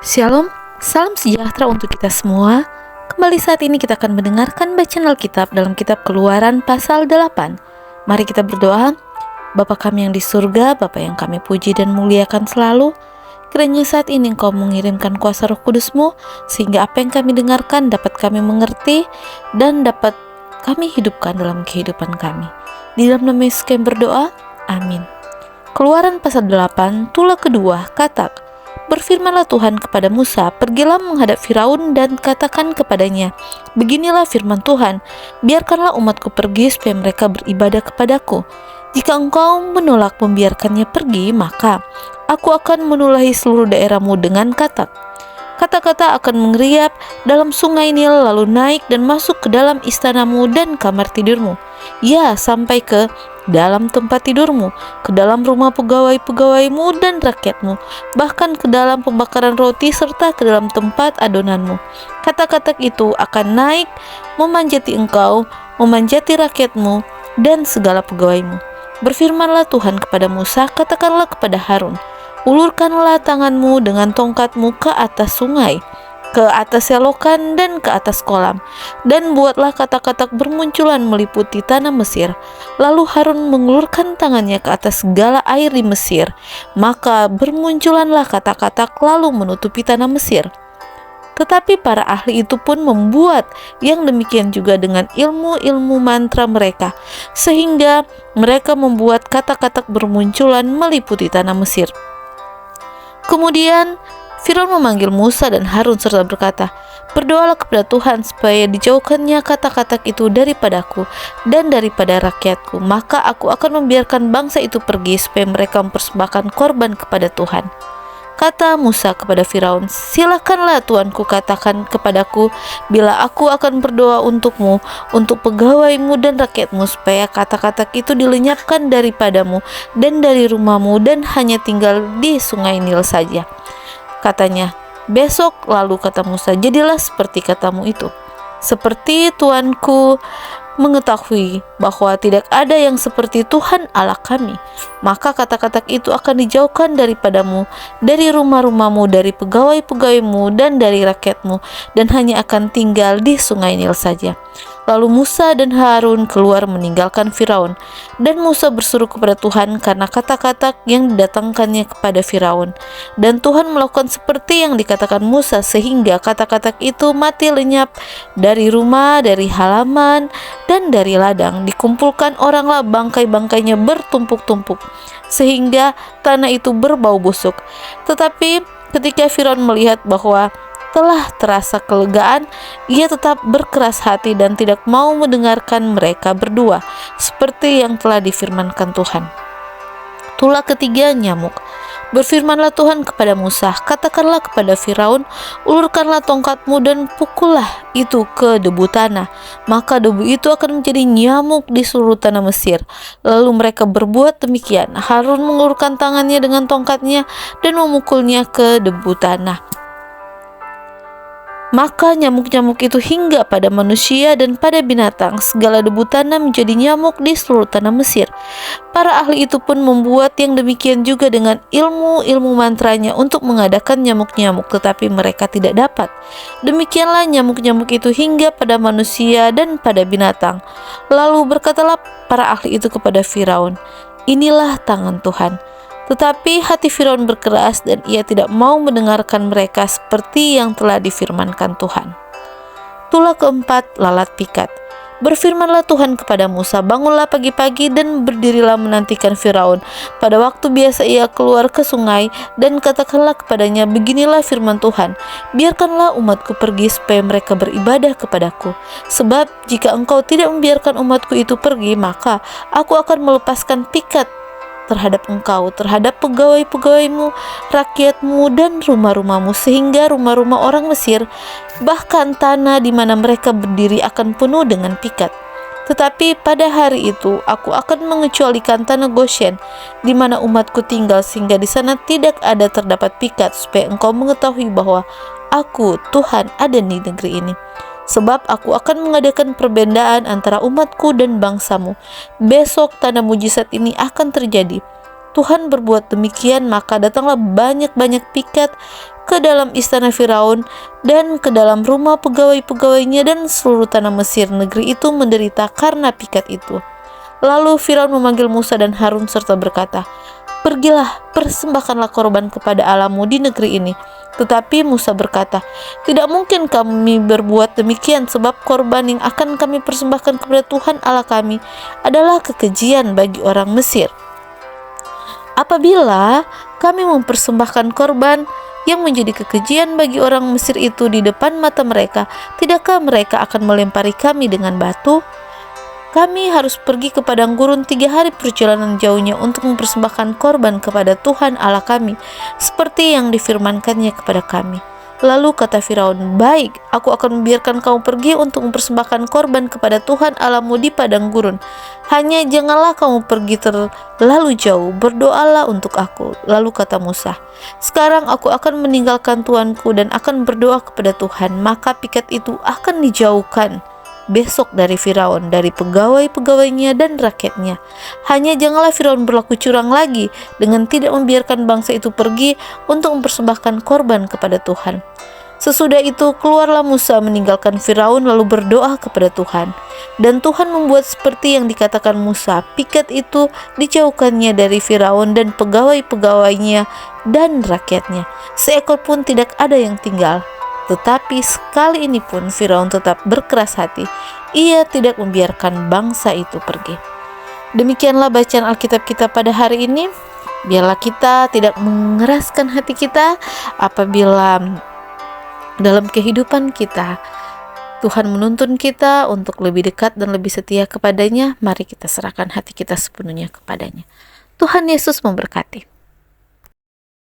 Shalom, salam sejahtera untuk kita semua. Kembali saat ini kita akan mendengarkan bacaan Alkitab dalam kitab Keluaran pasal 8. Mari kita berdoa. Bapa kami yang di surga, Bapa yang kami puji dan muliakan selalu, kiranya saat ini Engkau mengirimkan kuasa Roh Kudus-Mu, sehingga apa yang kami dengarkan dapat kami mengerti dan dapat kami hidupkan dalam kehidupan kami. Di dalam nama Yesus kami berdoa, amin. Keluaran pasal 8, tulah kedua, Katak. Berfirmanlah Tuhan kepada Musa, pergilah menghadap Firaun dan katakan kepadanya, beginilah firman Tuhan, biarkanlah umatku pergi supaya mereka beribadah kepadaku. Jika engkau menolak membiarkannya pergi, maka aku akan menulahi seluruh daerahmu dengan katak. Kata-kata akan mengeriap dalam sungai Nil, lalu naik dan masuk ke dalam istanamu dan kamar tidurmu. Ya, sampai ke dalam tempat tidurmu, ke dalam rumah pegawai-pegawaimu dan rakyatmu, bahkan ke dalam pembakaran roti serta ke dalam tempat adonanmu. Kata-kata itu akan naik memanjati engkau, memanjati rakyatmu dan segala pegawaimu. Berfirmanlah Tuhan kepada Musa, katakanlah kepada Harun, ulurkanlah tanganmu dengan tongkatmu ke atas sungai, ke atas selokan dan ke atas kolam, dan buatlah katak-katak bermunculan meliputi tanah Mesir. Lalu Harun mengulurkan tangannya ke atas segala air di Mesir, maka bermunculanlah katak-katak lalu menutupi tanah Mesir. Tetapi para ahli itu pun membuat yang demikian juga dengan ilmu-ilmu mantra mereka, sehingga mereka membuat katak-katak bermunculan meliputi tanah Mesir. Kemudian Firaun memanggil Musa dan Harun serta berkata, berdoalah kepada Tuhan supaya dijauhkannya katak-katak itu daripadaku dan daripada rakyatku, maka aku akan membiarkan bangsa itu pergi supaya mereka mempersembahkan korban kepada Tuhan. Kata Musa kepada Firaun, silakanlah Tuanku katakan kepadaku bila aku akan berdoa untukmu, untuk pegawaimu dan rakyatmu, supaya katak-katak itu dilenyapkan daripadamu dan dari rumahmu dan hanya tinggal di sungai Nil saja. Katanya, besok. Lalu kata Musa, jadilah seperti katamu itu. Seperti Tuanku mengetahui bahwa tidak ada yang seperti Tuhan Allah kami, maka katak-katak itu akan dijauhkan daripadamu, dari rumah-rumahmu, dari pegawai-pegawaimu dan dari rakyatmu, dan hanya akan tinggal di sungai Nil saja. Lalu Musa dan Harun keluar meninggalkan Firaun, dan Musa berseru kepada Tuhan karena kata-kata yang didatangkannya kepada Firaun. Dan Tuhan melakukan seperti yang dikatakan Musa, sehingga kata-kata itu mati lenyap dari rumah, dari halaman, dan dari ladang. Dikumpulkan oranglah bangkai-bangkainya bertumpuk-tumpuk, sehingga tanah itu berbau busuk. Tetapi ketika Firaun melihat bahwa telah terasa kelegaan, ia tetap berkeras hati dan tidak mau mendengarkan mereka berdua, seperti yang telah difirmankan Tuhan. Tulah ketiga, nyamuk. Berfirmanlah Tuhan kepada Musa, katakanlah kepada Firaun, ulurkanlah tongkatmu dan pukullah itu ke debu tanah, maka debu itu akan menjadi nyamuk di seluruh tanah Mesir. Lalu mereka berbuat demikian. Harun mengulurkan tangannya dengan tongkatnya dan memukulnya ke debu tanah. Maka nyamuk-nyamuk itu hingga pada manusia dan pada binatang, segala debu tanah menjadi nyamuk di seluruh tanah Mesir. Para ahli itu pun membuat yang demikian juga dengan ilmu-ilmu mantranya untuk mengadakan nyamuk-nyamuk, tetapi mereka tidak dapat. Demikianlah nyamuk-nyamuk itu hingga pada manusia dan pada binatang. Lalu berkatalah para ahli itu kepada Firaun, inilah tangan Tuhan. Tetapi hati Firaun berkeras dan ia tidak mau mendengarkan mereka seperti yang telah difirmankan Tuhan. Tulah keempat, lalat pikat. Berfirmanlah Tuhan kepada Musa, bangunlah pagi-pagi dan berdirilah menantikan Firaun. Pada waktu biasa ia keluar ke sungai, dan katakanlah kepadanya, beginilah firman Tuhan, biarkanlah umatku pergi supaya mereka beribadah kepadaku. Sebab jika engkau tidak membiarkan umatku itu pergi, maka aku akan melepaskan pikat terhadap engkau, terhadap pegawai-pegawaimu, rakyatmu, dan rumah-rumahmu, sehingga rumah-rumah orang Mesir, bahkan tanah di mana mereka berdiri akan penuh dengan pikat. Tetapi pada hari itu aku akan mengecualikan tanah Goshen, di mana umatku tinggal, sehingga di sana tidak ada terdapat pikat, supaya engkau mengetahui bahwa aku Tuhan ada di negeri ini. Sebab aku akan mengadakan perbedaan antara umatku dan bangsamu. Besok tanda mujizat ini akan terjadi. Tuhan berbuat demikian, maka datanglah banyak-banyak pikat ke dalam istana Firaun dan ke dalam rumah pegawai-pegawainya, dan seluruh tanah Mesir negeri itu menderita karena pikat itu. Lalu Firaun memanggil Musa dan Harun serta berkata, "Pergilah, persembahkanlah korban kepada Allahmu di negeri ini." Tetapi Musa berkata, "Tidak mungkin kami berbuat demikian, sebab korban yang akan kami persembahkan kepada Tuhan Allah kami adalah kekejian bagi orang Mesir. Apabila kami mempersembahkan korban yang menjadi kekejian bagi orang Mesir itu di depan mata mereka, tidakkah mereka akan melempari kami dengan batu? Kami harus pergi ke padang gurun 3 hari perjalanan jauhnya untuk mempersembahkan korban kepada Tuhan Allah kami, seperti yang difirmankannya kepada kami." Lalu kata Firaun, "Baik, aku akan membiarkan kamu pergi untuk mempersembahkan korban kepada Tuhan Allahmu di padang gurun. Hanya janganlah kamu pergi terlalu jauh, berdoalah untuk aku." Lalu kata Musa, "Sekarang aku akan meninggalkan tuanku dan akan berdoa kepada Tuhan, maka pikat itu akan dijauhkan besok dari Firaun, dari pegawai-pegawainya dan rakyatnya. Hanya janganlah Firaun berlaku curang lagi dengan tidak membiarkan bangsa itu pergi untuk mempersembahkan korban kepada Tuhan." Sesudah itu keluarlah Musa meninggalkan Firaun lalu berdoa kepada Tuhan. Dan Tuhan membuat seperti yang dikatakan Musa, pikat itu dijauhkannya dari Firaun dan pegawai-pegawainya dan rakyatnya. Seekor pun tidak ada yang tinggal. Tetapi sekali ini pun Firaun tetap berkeras hati. Ia tidak membiarkan bangsa itu pergi. Demikianlah bacaan Alkitab kita pada hari ini. Biarlah kita tidak mengeraskan hati kita apabila dalam kehidupan kita Tuhan menuntun kita untuk lebih dekat dan lebih setia kepadanya. Mari kita serahkan hati kita sepenuhnya kepadanya. Tuhan Yesus memberkati.